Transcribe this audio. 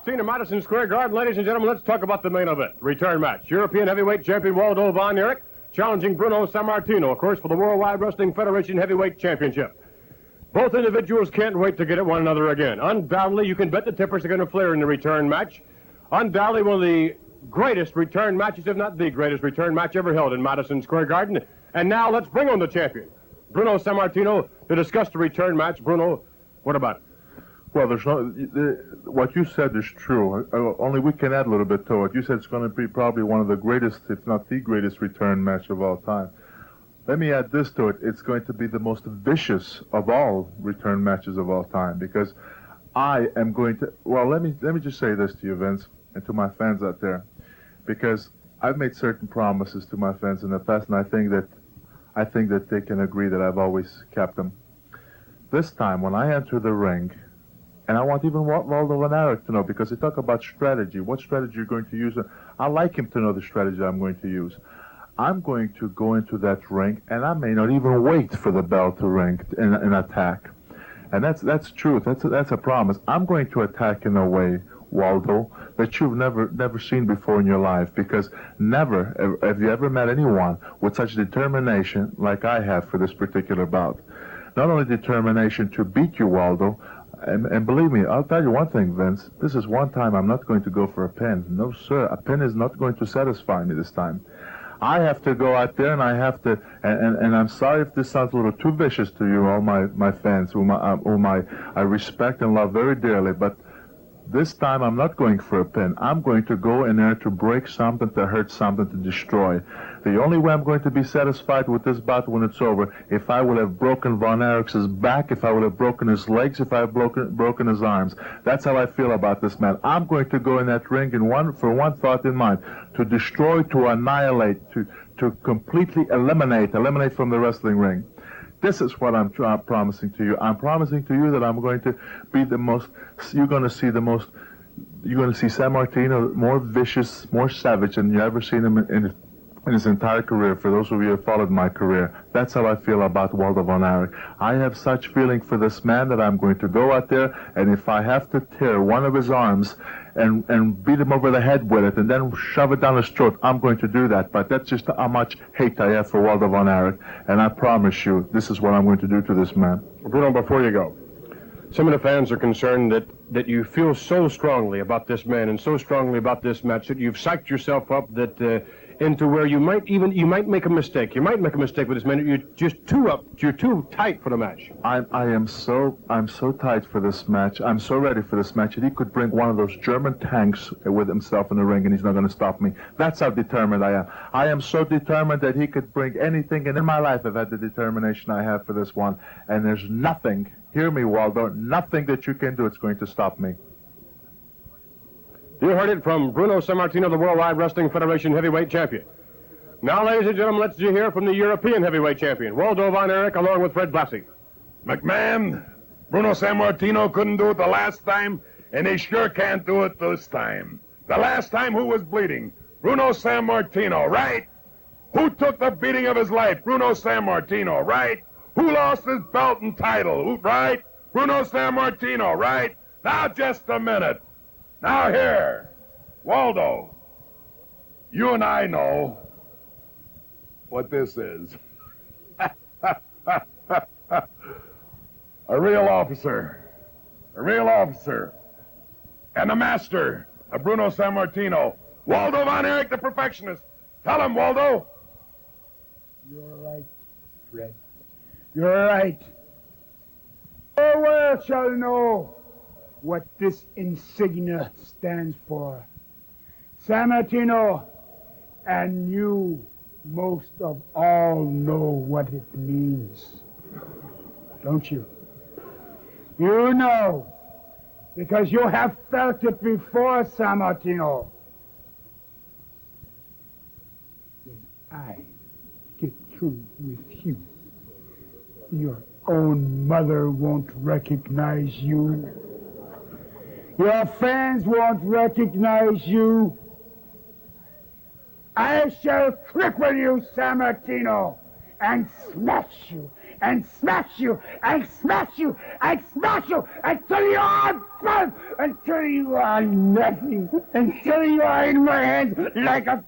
scene of Madison Square Garden. Ladies and gentlemen, let's talk about the main event. Return match. European heavyweight champion Waldo von Erich challenging Bruno Sammartino, of course, for the Worldwide Wrestling Federation Heavyweight Championship. Both individuals can't wait to get at one another again. Undoubtedly, you can bet the tippers are going to flare in the return match. Undoubtedly, one of the greatest return matches, if not the greatest return match ever held in Madison Square Garden. And now let's bring on the champion, Bruno Sammartino, to discuss the return match. Bruno, what about it? Well, what you said is true. Only we can add a little bit to it. You said it's going to be probably one of the greatest, if not the greatest, return match of all time. Let me add this to it. It's going to be the most vicious of all return matches of all time, because I am going to... Well, let me just say this to you, Vince, and to my fans out there, because I've made certain promises to my fans in the past, and I think that they can agree that I've always kept them. This time, when I enter the ring, and I want even Waldo von Erich to know, because they talk about strategy, what strategy you're going to use. I like him to know the strategy I'm going to use. I'm going to go into that ring, and I may not even wait for the bell to ring in attack. And that's truth. That's a promise. I'm going to attack in a way, Waldo, that you've never seen before in your life, because never have you ever met anyone with such determination like I have for this particular bout. Not only determination to beat you, Waldo, and believe me, I'll tell you one thing, Vince. This is one time I'm not going to go for a pin. No, sir. A pin is not going to satisfy me this time. I have to go out there, and I have to, and I'm sorry if this sounds a little too vicious to you, all my fans, whom I respect and love very dearly, but this time I'm not going for a pin. I'm going to go in there to break something, to hurt something, to destroy. The only way I'm going to be satisfied with this bout when it's over, if I will have broken Von Erich's back, if I will have broken his legs, if I have broken his arms. That's how I feel about this man. I'm going to go in that ring for one thought in mind, to destroy, to annihilate, to completely eliminate from the wrestling ring. This is what I'm promising to you. I'm promising to you that I'm going to be the most, you're going to see Sammartino more vicious, more savage than you ever seen him in his entire career. For those of you who have followed my career, that's how I feel about Waldo von Erich. I have such feeling for this man that I'm going to go out there, and if I have to tear one of his arms and beat him over the head with it and then shove it down his throat, I'm going to do that. But that's just how much hate I have for Waldo von Erich, and I promise you, this is what I'm going to do to this man. Bruno, before you go, some of the fans are concerned that you feel so strongly about this man and so strongly about this match that you've psyched yourself up that into where you might make a mistake. You might make a mistake with this man. You're just you're too tight for the match. I'm so tight for this match. I'm so ready for this match that he could bring one of those German tanks with himself in the ring and he's not going to stop me. That's how determined I am. I am so determined that he could bring anything, and in my life I've had the determination I have for this one, and there's nothing, hear me, Waldo, nothing that you can do that's going to stop me. You heard it from Bruno Sammartino, the Worldwide Wrestling Federation Heavyweight Champion. Now, ladies and gentlemen, let's hear from the European Heavyweight Champion, Waldo von Erich, along with Fred Blassie. McMahon, Bruno Sammartino couldn't do it the last time, and he sure can't do it this time. The last time, who was bleeding? Bruno Sammartino, right? Who took the beating of his life? Bruno Sammartino, right? Who lost his belt and title? Who, right? Bruno Sammartino, right? Now, just a minute. Now here, Waldo, you and I know what this is. A real officer, and a master of Bruno Sammartino, Waldo von Erich, the perfectionist. Tell him, Waldo. You're right, Fred. You're right. The world shall know what this insignia stands for. Sammartino, and you most of all know what it means. Don't you? You know, because you have felt it before, Sammartino. When I get through with you, your own mother won't recognize you. Your fans won't recognize you. I shall cripple you, Sammartino, and smash you and smash you and smash you and smash you until you are burnt, until you are nothing, until you are in my hands like a